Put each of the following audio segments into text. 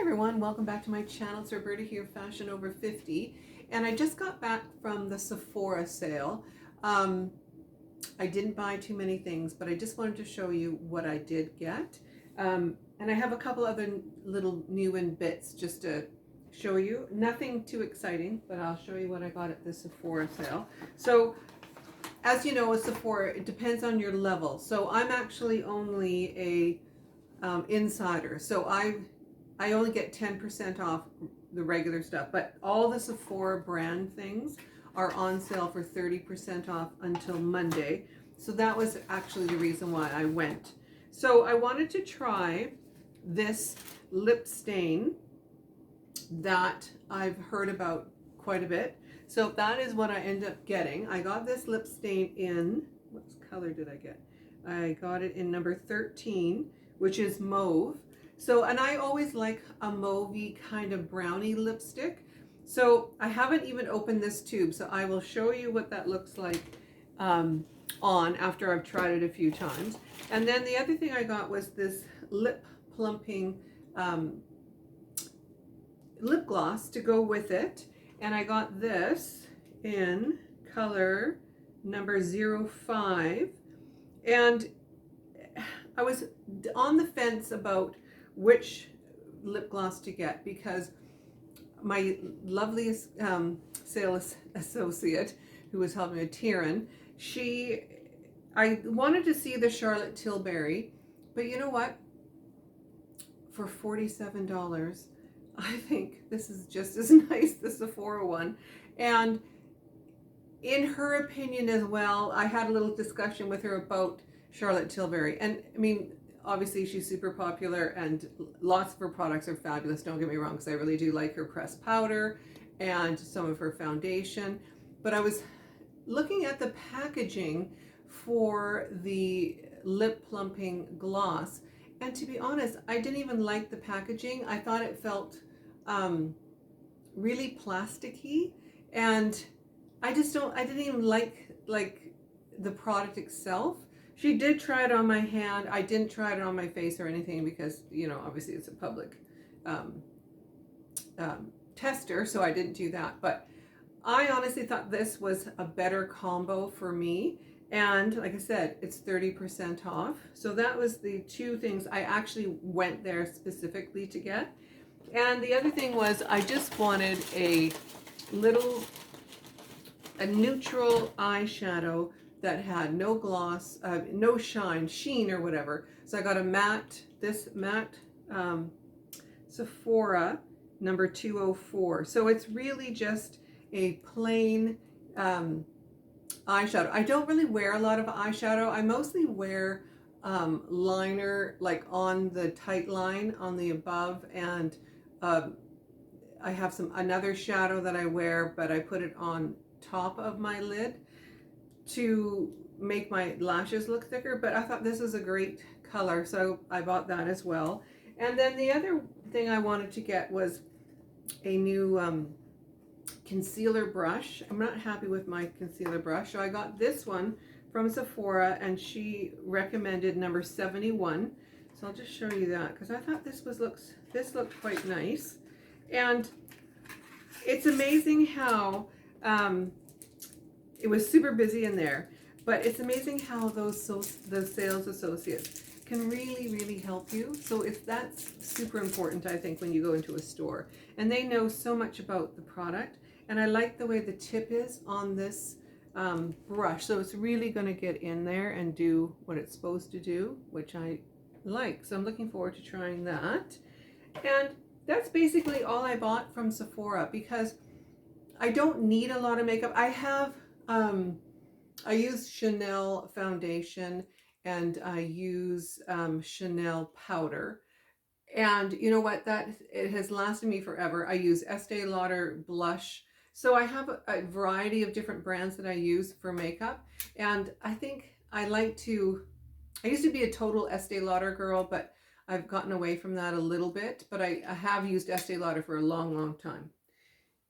everyone, welcome back to my channel. It's Roberta here, Fashion Over 50, and I just got back from the Sephora sale. I didn't buy too many things, but I just wanted to show you what I did get. And I have a couple other little new in bits just to show you. Nothing too exciting, but I'll show you what I got at the Sephora sale. So, as you know, with Sephora, it depends on your level. So I'm actually only a insider. So I only get 10% off the regular stuff, but all the Sephora brand things are on sale for 30% off until Monday. So that was actually the reason why I went. So I wanted to try this lip stain that I've heard about quite a bit. So that is what I ended up getting. I got this lip stain in, what color did I get? I got it in number 13, which is mauve. So, and I always like a mauvey kind of brownie lipstick. So I haven't even opened this tube, so I will show you what that looks like on after I've tried it a few times. And then the other thing I got was this lip plumping lip gloss to go with it. And I got this in color number 05. And I was on the fence about which lip gloss to get because my loveliest sales associate who was helping me, Taryn, I wanted to see the Charlotte Tilbury, but you know what? For $47, I think this is just as nice, the Sephora one. And in her opinion as well, I had a little discussion with her about Charlotte Tilbury. And I mean, obviously she's super popular and lots of her products are fabulous. Don't get me wrong, because I really do like her pressed powder and some of her foundation. But I was looking at the packaging for the lip plumping gloss. And to be honest, I didn't even like the packaging. I thought it felt really plasticky, and I didn't even like the product itself. She did try it on my hand. I didn't try it on my face or anything because, you know, obviously it's a public tester, so I didn't do that. But I honestly thought this was a better combo for me. And like I said, it's 30% off. So that was the two things I actually went there specifically to get. And the other thing was I just wanted a neutral eyeshadow that had no gloss, no sheen or whatever. So I got this matte Sephora number 204. So it's really just a plain eyeshadow. I don't really wear a lot of eyeshadow. I mostly wear liner like on the tight line on the above, and I have another shadow that I wear, but I put it on top of my lid to make my lashes look thicker. But I thought this is a great color, so I bought that as well. And then the other thing I wanted to get was a new concealer brush. I'm not happy with my concealer brush, so I got this one from Sephora, and she recommended number 71. So I'll just show you that because I thought this looked quite nice. And it's amazing how it was super busy in there, but it's amazing how those sales associates can really help you. So that's super important, I think, when you go into a store, and they know so much about the product. And I like the way the tip is on this brush, so it's really going to get in there and do what it's supposed to do, which I like. So I'm looking forward to trying that. And that's basically all I bought from Sephora because I don't need a lot of makeup. I have I use Chanel foundation, and I use Chanel powder, and you know what, it has lasted me forever. I use Estee Lauder blush. So I have a variety of different brands that I use for makeup, and I think I used to be a total Estee Lauder girl, but I've gotten away from that a little bit, but I have used Estee Lauder for a long time.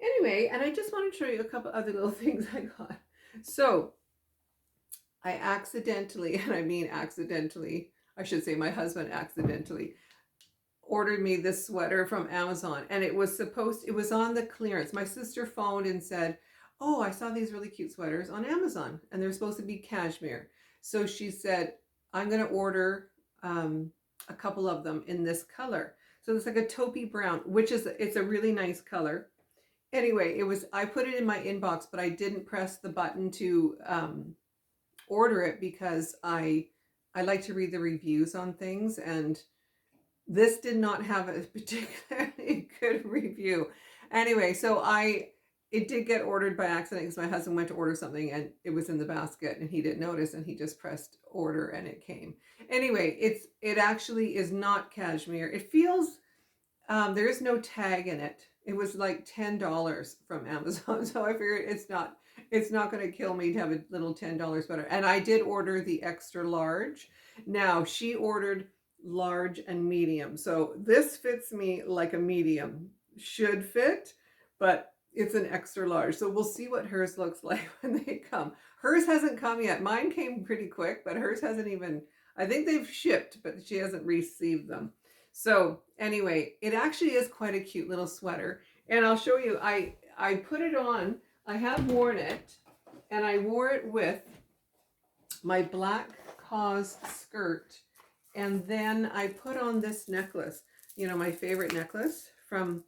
Anyway, and I just want to show you a couple other little things I got. So I accidentally, and I mean accidentally, I should say my husband accidentally, ordered me this sweater from Amazon, and it was on the clearance. My sister phoned and said, "Oh, I saw these really cute sweaters on Amazon, and they're supposed to be cashmere." So she said, "I'm going to order a couple of them in this color." So it's like a taupey brown, it's a really nice color. Anyway, I put it in my inbox, but I didn't press the button to order it because I like to read the reviews on things, and this did not have a particularly good review. Anyway, so it did get ordered by accident because my husband went to order something and it was in the basket and he didn't notice and he just pressed order and it came. Anyway, it actually is not cashmere. It feels there is no tag in it. It was like $10 from Amazon, so I figured it's not going to kill me to have a little $10 sweater. And I did order the extra large. Now she ordered large and medium, so this fits me like a medium should fit, but it's an extra large. So we'll see what hers looks like when they come. Hers hasn't come yet. Mine came pretty quick, but hers hasn't even. I think they've shipped, but she hasn't received them. So anyway, it actually is quite a cute little sweater. And I'll show you, I put it on, I have worn it, and I wore it with my black cause skirt. And then I put on this necklace, my favorite necklace from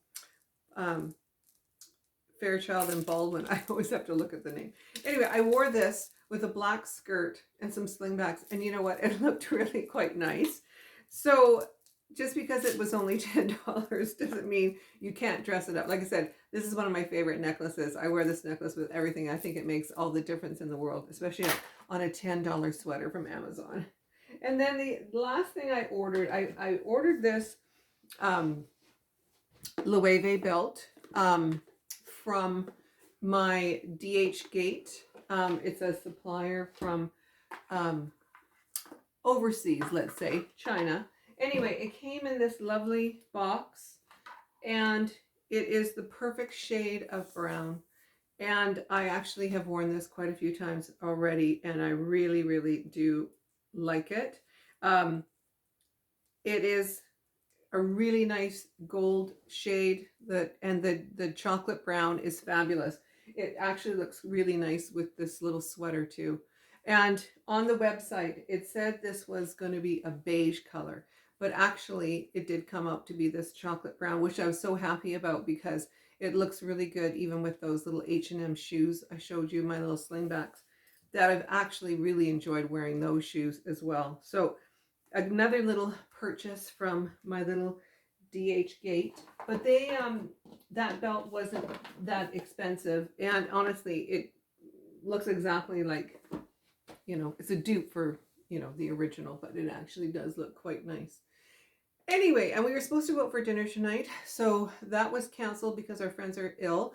Fairchild and Baldwin. I always have to look at the name. Anyway, I wore this with a black skirt and some slingbacks. And you know what? It looked really quite nice. So just because it was only $10 doesn't mean you can't dress it up. Like I said, this is one of my favorite necklaces. I wear this necklace with everything. I think it makes all the difference in the world, especially on a $10 sweater from Amazon. And then the last thing I ordered, I ordered this Loewe belt from my DH Gate. It's a supplier from overseas, let's say, China. Anyway, it came in this lovely box, and it is the perfect shade of brown. And I actually have worn this quite a few times already, and I really, really do like it. It is a really nice gold shade, and the chocolate brown is fabulous. It actually looks really nice with this little sweater too. And on the website, it said this was going to be a beige color. But actually, it did come out to be this chocolate brown, which I was so happy about because it looks really good even with those little H&M shoes. I showed you my little slingbacks that I've actually really enjoyed wearing those shoes as well. So another little purchase from my little DH Gate. But that belt wasn't that expensive. And honestly, it looks exactly like, it's a dupe for, the original, but it actually does look quite nice. Anyway, and we were supposed to go out for dinner tonight, so that was canceled because our friends are ill.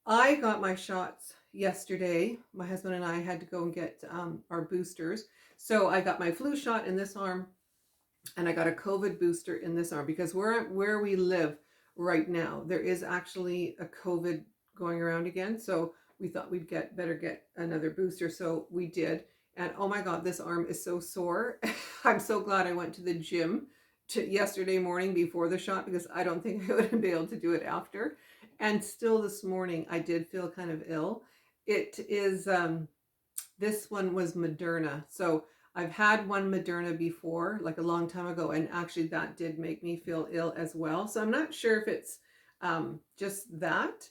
I got my shots yesterday. My husband and I had to go and get our boosters. So I got my flu shot in this arm, and I got a COVID booster in this arm because where we live right now, there is actually a COVID going around again. So we thought we'd better get another booster. So we did. And oh my God, this arm is so sore. I'm so glad I went to the gym yesterday morning before the shot because I don't think I would be able to do it after. And still this morning, I did feel kind of ill. It is, this one was Moderna. So I've had one Moderna before, like a long time ago, and actually that did make me feel ill as well. So I'm not sure if it's just that.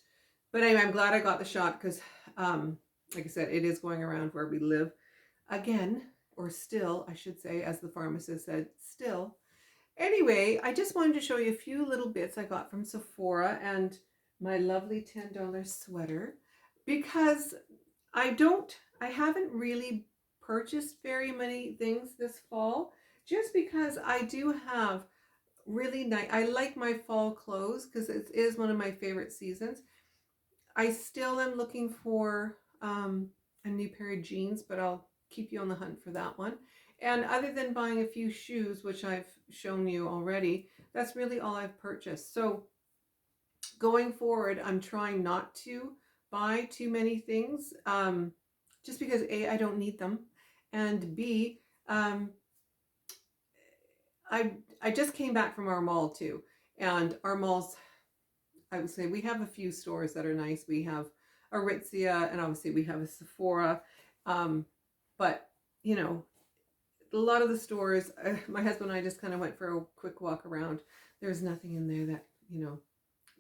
But anyway, I'm glad I got the shot because, like I said, it is going around where we live again, or still, I should say, as the pharmacist said, still. Anyway, I just wanted to show you a few little bits I got from Sephora and my lovely $10 sweater because I haven't really purchased very many things this fall just because I do have really nice, I like my fall clothes because it is one of my favorite seasons. I still am looking for a new pair of jeans, but I'll keep you on the hunt for that one. And other than buying a few shoes, which I've shown you already, that's really all I've purchased. So going forward, I'm trying not to buy too many things just because A, I don't need them. And B, I just came back from our mall too, and our malls, I would say we have a few stores that are nice. We have Aritzia, and obviously we have a Sephora. Um, but you know, a lot of the stores, my husband and I just kind of went for a quick walk around. There's nothing in there that,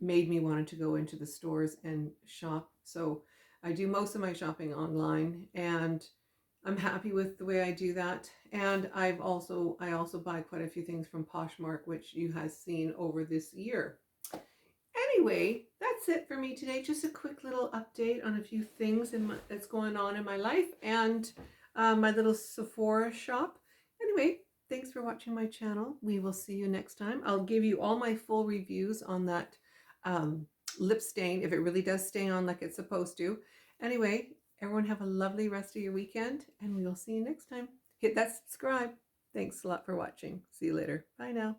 made me wanted to go into the stores and shop. So I do most of my shopping online, and I'm happy with the way I do that. And I also buy quite a few things from Poshmark, which you have seen over this year. Anyway, that's it for me today. Just a quick little update on a few things that's going on in my life, and my little Sephora shop. Anyway, thanks for watching my channel. We will see you next time. I'll give you all my full reviews on that um, lip stain, if it really does stay on like it's supposed to. Anyway, everyone have a lovely rest of your weekend, and we will see you next time. Hit that subscribe. Thanks a lot for watching. See you later. Bye now.